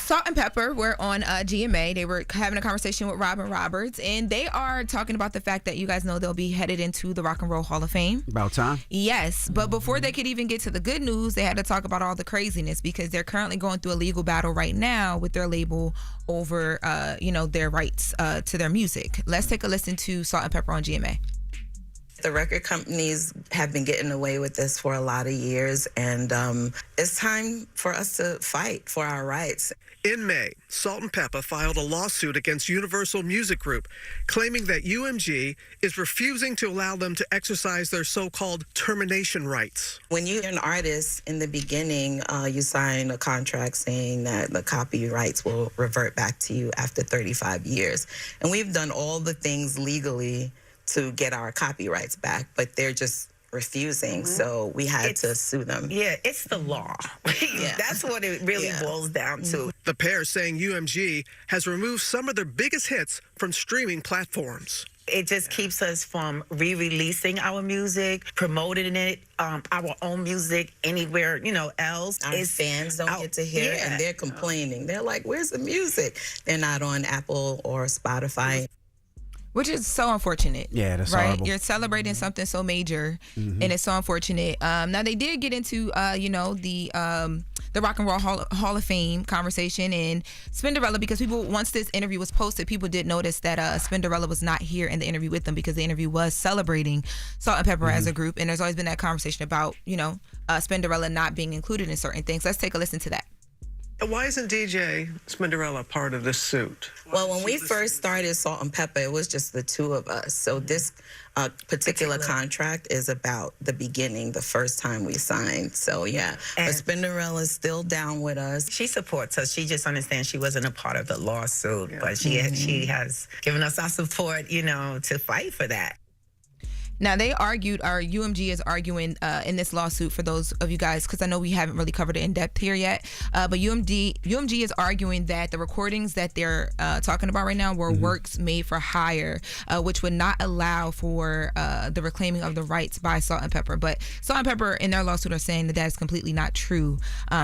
Salt-N-Pepa were on GMA. They were having a conversation with Robin Roberts, and they are talking about the fact that you guys know they'll be headed into the Rock and Roll Hall of Fame. About time. Yes, but before they could even get to the good news, they had to talk about all the craziness because they're currently going through a legal battle right now with their label over, their rights to their music. Let's take a listen to Salt-N-Pepa on GMA. The record companies have been getting away with this for a lot of years, and it's time for us to fight for our rights. In May, Salt-N-Pepa filed a lawsuit against Universal Music Group, claiming that UMG is refusing to allow them to exercise their so-called termination rights. When you're an artist, in the beginning, you sign a contract saying that the copyrights will revert back to you after 35 years. And we've done all the things legally to get our copyrights back, but they're just refusing, so we had to sue them. Yeah, it's the law. That's what it really boils down to. The pair saying UMG has removed some of their biggest hits from streaming platforms. It just keeps us from re-releasing our music, promoting it, our own music anywhere, else. Our fans don't get to hear it, and they're complaining. They're like, where's the music? They're not on Apple or Spotify. Which is so unfortunate. Yeah, that's right. horrible. You're celebrating something so major, and it's so unfortunate. Now they did get into, the Rock and Roll Hall of Fame conversation and Spinderella, because people, once this interview was posted, people did notice that Spinderella was not here in the interview with them because the interview was celebrating Salt-N-Pepa as a group, and there's always been that conversation about, Spinderella not being included in certain things. Let's take a listen to that. Why isn't DJ Spinderella part of this suit? Well, when we first started Salt-N-Pepa, it was just the two of us. So this particular contract is about the beginning, the first time we signed. So, yeah. But Spinderella is still down with us. She supports us. She just understands she wasn't a part of the lawsuit, but she has given us our support, to fight for that. Now, they argued, or UMG is arguing in this lawsuit, for those of you guys, because I know we haven't really covered it in depth here yet, but UMG is arguing that the recordings that they're talking about right now were works made for hire, which would not allow for the reclaiming of the rights by Salt-N-Pepa. But Salt-N-Pepa in their lawsuit are saying that is completely not true,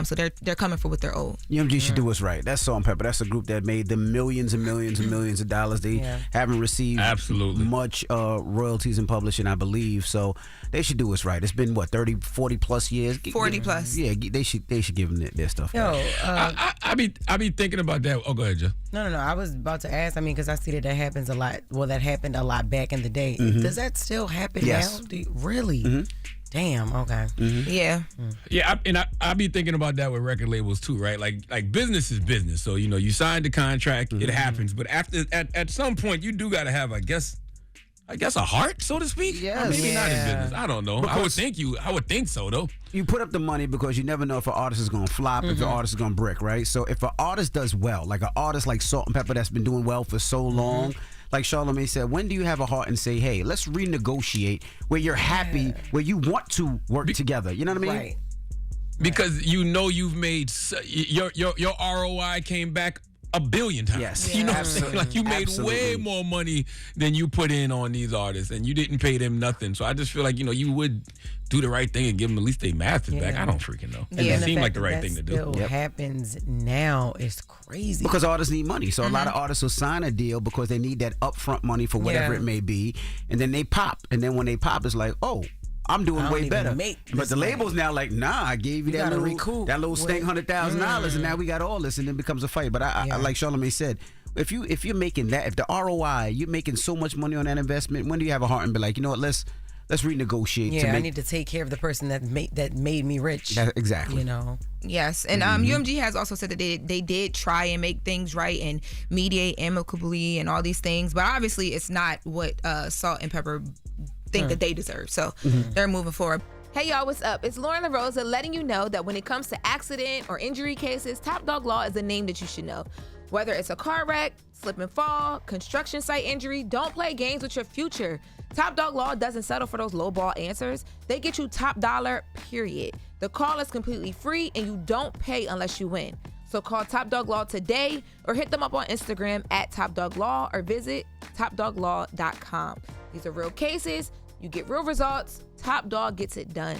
so they're coming for what they're owed. UMG should do what's right. That's Salt-N-Pepa. That's a group that made them millions and millions and millions of dollars. They haven't received much royalties in publishing, I believe, so they should do what's right. It's been 30, 40 plus years. 40 plus. Yeah, they should give them their stuff. I be thinking about that. Oh, go ahead, Joe. No. I was about to ask. Because I see that happens a lot. Well, that happened a lot back in the day. Does that still happen now? Really? Damn. Okay. Yeah. Yeah, I be thinking about that with record labels too, right? Like business is business. So you signed the contract, it happens, but at some point you do got to have, I guess a heart, so to speak. Yes. Maybe not in business. I don't know. Because I would think so, though. You put up the money because you never know if an artist is going to flop, if an artist is going to brick, right? So if an artist does well, like an artist like Salt-N-Pepa that's been doing well for so long, like Charlamagne said, when do you have a heart and say, hey, let's renegotiate where you're happy, where you want to work together? You know what I mean? Right. Because you've made your ROI came back 1 billion times. Yes. You know what I'm saying? Like you made way more money than you put in on these artists, and you didn't pay them nothing. So I just feel like, you would do the right thing and give them at least their masters back. I don't freaking know. It seemed like the right thing to do. Still happens now is crazy. Because artists need money. So a lot of artists will sign a deal because they need that upfront money for whatever it may be, and then they pop. And then when they pop, it's like, oh, I'm doing way better. But the label's now like, nah, I gave you that little stink $100,000, and now we got all this, and then it becomes a fight. But I like Charlamagne said, if you're making that, if the ROI, you're making so much money on that investment, when do you have a heart and be like, you know what, let's renegotiate. Yeah, I need to take care of the person that made me rich. Exactly. Yes, and UMG has also said that they did try and make things right and mediate amicably and all these things, but obviously it's not what Salt-N-Pepa think that they deserve. So they're moving forward. Hey y'all, what's up? It's Loren LoRosa letting you know that when it comes to accident or injury cases, Top Dog Law is a name that you should know. Whether it's a car wreck, slip and fall, construction site injury, don't play games with your future. Top Dog Law doesn't settle for those lowball answers. They get you top dollar, period. The call is completely free and you don't pay unless you win. So call Top Dog Law today or hit them up on Instagram at Top Dog Law or visit topdoglaw.com. These are real cases. You get real results. Top Dog gets it done.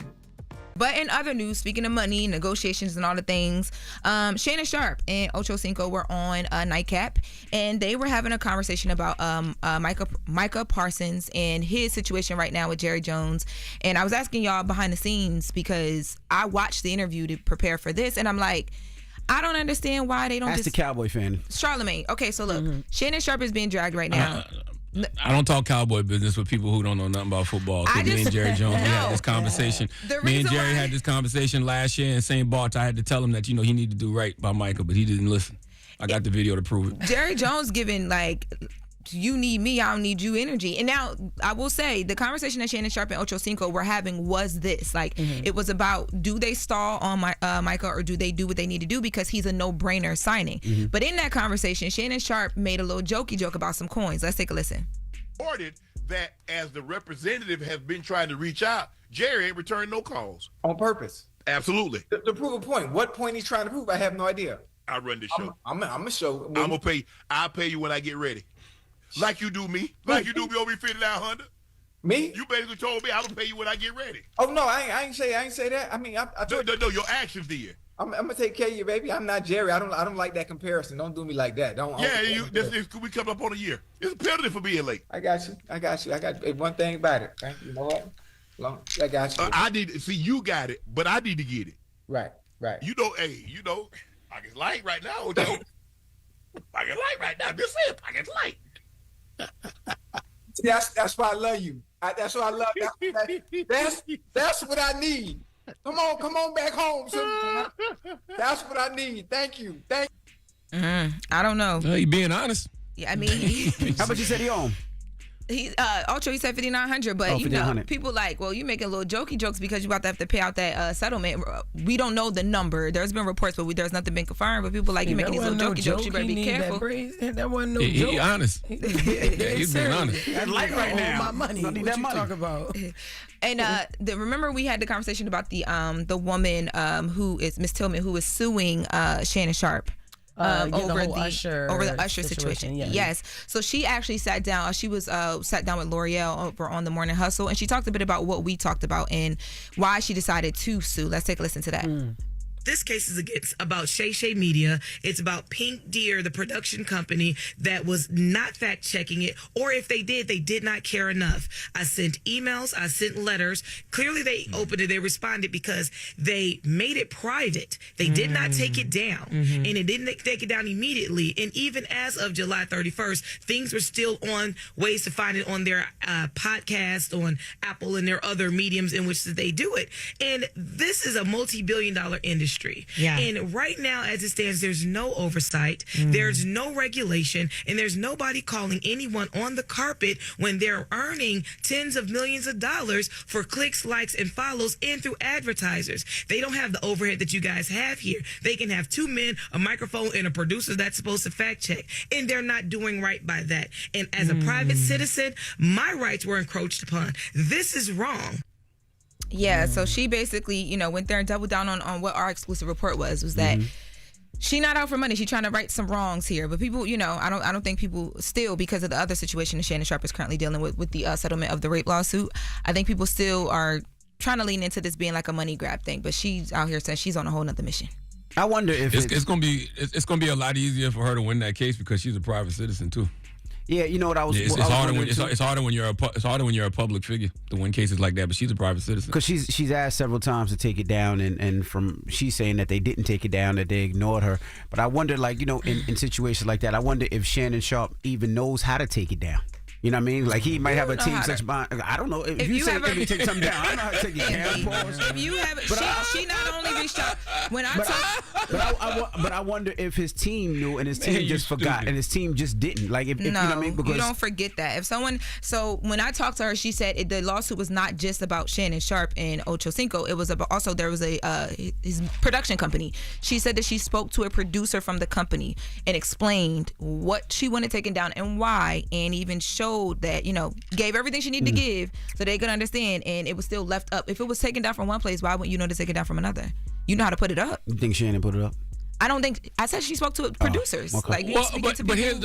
But in other news, speaking of money, negotiations, and all the things, Shannon Sharpe and Ochocinco were on Nightcap, and they were having a conversation about Micah Parsons and his situation right now with Jerry Jones. And I was asking y'all behind the scenes because I watched the interview to prepare for this, and I'm like, I don't understand why they don't Ask the Cowboy fan. Charlamagne. Okay, so look, Shannon Sharpe is being dragged right now. I don't talk Cowboy business with people who don't know nothing about football. Me and Jerry Jones, we had this conversation. Me and Jerry had this conversation last year in St. Bart. I had to tell him that, he needed to do right by Micah, but he didn't listen. I got the video to prove it. Jerry Jones giving, like, you need me, I don't need you energy. And now, I will say, the conversation that Shannon Sharpe and Ochocinco were having was this. Like, it was about, do they stall on Micah, or do they do what they need to do because he's a no-brainer signing? But in that conversation, Shannon Sharpe made a little jokey joke about some coins. Let's take a listen. That as the representative has been trying to reach out, Jerry ain't returned no calls. On purpose? Absolutely. To prove a point. What point he's trying to prove, I have no idea. I run the show. I'm going to show. I'm going to pay. I'll pay you when I get ready. Like you do me. Like you do me over 5900. Me? You basically told me I'm going to pay you when I get ready. Oh, no, I ain't say that. I mean, I No, your actions did. I'm gonna take care of you, baby. I'm not Jerry. I don't like that comparison. Don't do me like that. Don't. Yeah, we come up on a year. It's a penalty for being late. I got you. I got one thing about it. Right? You know what? I got you. I need to see you got it, but I need to get it. Right. I get light right now. I get light right now. This is I get light. See, that's why I love you. That's what I love. That's what I need. Come on back home. That's what I need. Thank you. I don't know. You being honest. Yeah, I mean, how much you said he owned? He said 5,900, but people like, well, you making little jokey jokes because you about to have to pay out that settlement. We don't know the number. There's been reports, but there's nothing been confirmed. But people like, you making these little jokey jokes. You better be careful. That wasn't no joke. He honest. He's being honest. That's light right now. My money. Don't need what that you money. talk about? And remember we had the conversation about the woman who is Miss Tillman, who is suing Shannon Sharpe. Over the Usher situation. Yeah. Yes. So she actually sat down. She was sat down with L'Oreal over on the Morning Hustle, and she talked a bit about what we talked about and why she decided to sue. Let's take a listen to that. This case is about Shay Shay Media. It's about Pink Deer, the production company that was not fact checking it, or if they did not care enough. I sent emails, I sent letters. Clearly they opened it, they responded because they made it private. They did not take it down, and it didn't take it down immediately. And even as of July 31st, things were still on ways to find it on their podcast, on Apple and their other mediums in which they do it. And this is a multi-billion-dollar industry. Yeah. And right now, as it stands, there's no oversight, there's no regulation, and there's nobody calling anyone on the carpet when they're earning tens of millions of dollars for clicks, likes, and follows and through advertisers. They don't have the overhead that you guys have here. They can have two men, a microphone, and a producer that's supposed to fact check, and they're not doing right by that. And as a private citizen, my rights were encroached upon. This is wrong. Yeah, so she basically, went there and doubled down on what our exclusive report was that she not out for money. She trying to right some wrongs here. But people, I don't think people still, because of the other situation that Shannon Sharpe is currently dealing with the settlement of the rape lawsuit, I think people still are trying to lean into this being like a money grab thing. But she's out here saying she's on a whole nother mission. I wonder if it's gonna be a lot easier for her to win that case because she's a private citizen too. Yeah, you know what I was. It's harder when you're a public figure to win cases like that. But she's a private citizen because she's asked several times to take it down, and from she's saying that they didn't take it down, that they ignored her. But I wonder, in situations like that, I wonder if Shannon Sharpe even knows how to take it down. You know what I mean? Like he might have a team such bond. I don't know. If you say let me take something down, I know how to take it down. If you have, she not only reached out when I talk. But I wonder if his team knew and his team just forgot and his team just didn't. Like if you know what I mean? Because you don't forget that. If someone, so when I talked to her, she said the lawsuit was not just about Shannon Sharpe and Ochocinco. It was about also there was his production company. She said that she spoke to a producer from the company and explained what she wanted taken down and why, and even showed that gave everything she needed to give so they could understand, and it was still left up. If it was taken down from one place, why wouldn't you know to take it down from another? You know how to put it up. You think Shannon put it up? I don't think. I said she spoke to producers. Okay. But here's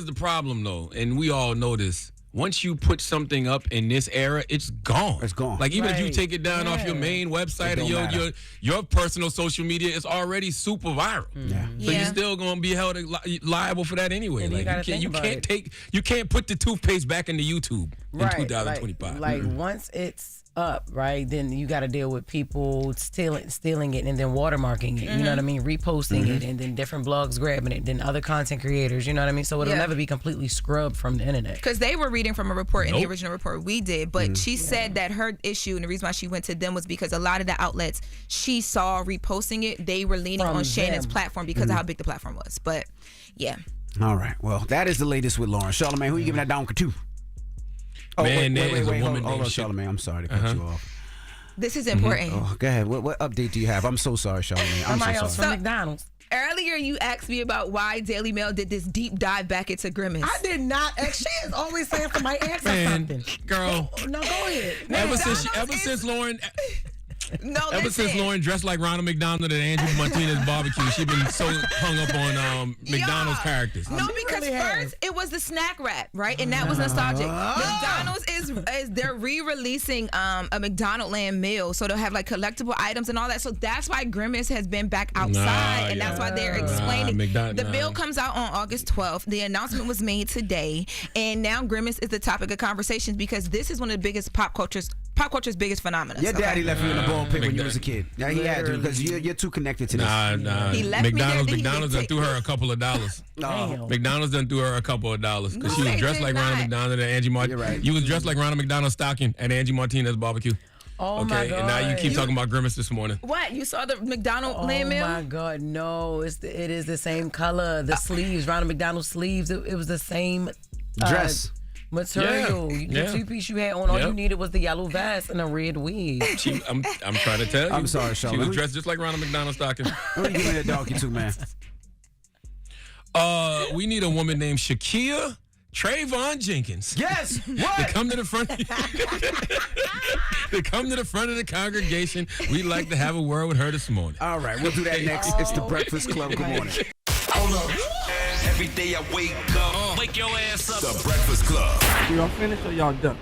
the problem though, and we all know this. once you put something up in this era, it's gone. It's gone. Like even if you take it down off your main website or your personal social media, it's already super viral. So you're still gonna be held liable for that anyway. And like you can't put the toothpaste back into YouTube in 2025. Like once it's up, right, then you got to deal with people stealing it and then watermarking it. You know what I mean? Reposting it, and then different blogs grabbing it, then other content creators. You know what I mean? So it'll never be completely scrubbed from the internet. Because they were reading from a report in the original report we did, but she said that her issue and the reason why she went to them was because a lot of the outlets she saw reposting it, they were leaning on Shannon's platform because of how big the platform was. But yeah. All right. Well, that is the latest with Loren. Charlamagne, who you giving that down to? Oh, man, wait, hold on, Charlamagne. I'm sorry to cut you off. This is important. Oh, go ahead. What update do you have? I'm so sorry, Charlamagne. I'm so sorry. From McDonald's. Earlier, you asked me about why Daily Mail did this deep dive back into Grimace. I did not. She is always saying somebody asked her something. Girl. No, go ahead. Ever since Loren... Ever since Loren dressed like Ronald McDonald at Andrew Martinez barbecue, she's been so hung up on McDonald's characters. No, because first it was the snack wrap, right? And that was nostalgic. McDonald's is they're re-releasing a McDonald Land meal, so they'll have like collectible items and all that. So that's why Grimace has been back outside, and that's why they're explaining. The bill comes out on August 12th. The announcement was made today, and now Grimace is the topic of conversations because this is one of the biggest pop culture's biggest phenomena. Your daddy left you in the ball pit when you was a kid. Now he had to because you're too connected to this. Nah. He left McDonald's done threw her a couple of dollars. McDonald's done threw her a couple of dollars because she was dressed like Ronald McDonald at Angie Martinez. Right. You was dressed like Ronald McDonald stocking at Angie Martinez barbecue. Oh my God. And now you keep talking about Grimace this morning. What? You saw the McDonald Land meal? Oh my God, no. It is the same color. The sleeves, Ronald McDonald sleeves. It was the same dress. Material. The two-piece you had on, all you needed was the yellow vest and a red wig. I'm trying to tell you. I'm sorry, Sean. She was dressed just like Ronald McDonald stocking. Who are you giving that donkey to, man? We need a woman named Shakia Trayvon Jenkins. Yes. What? To come to the front. To come to the front of the congregation. We'd like to have a word with her this morning. All right, we'll do that next. It's the Breakfast Club. Good morning. Hold up. Every day I wake up. Wake your ass up. The Breakfast Club. Y'all finished or y'all done?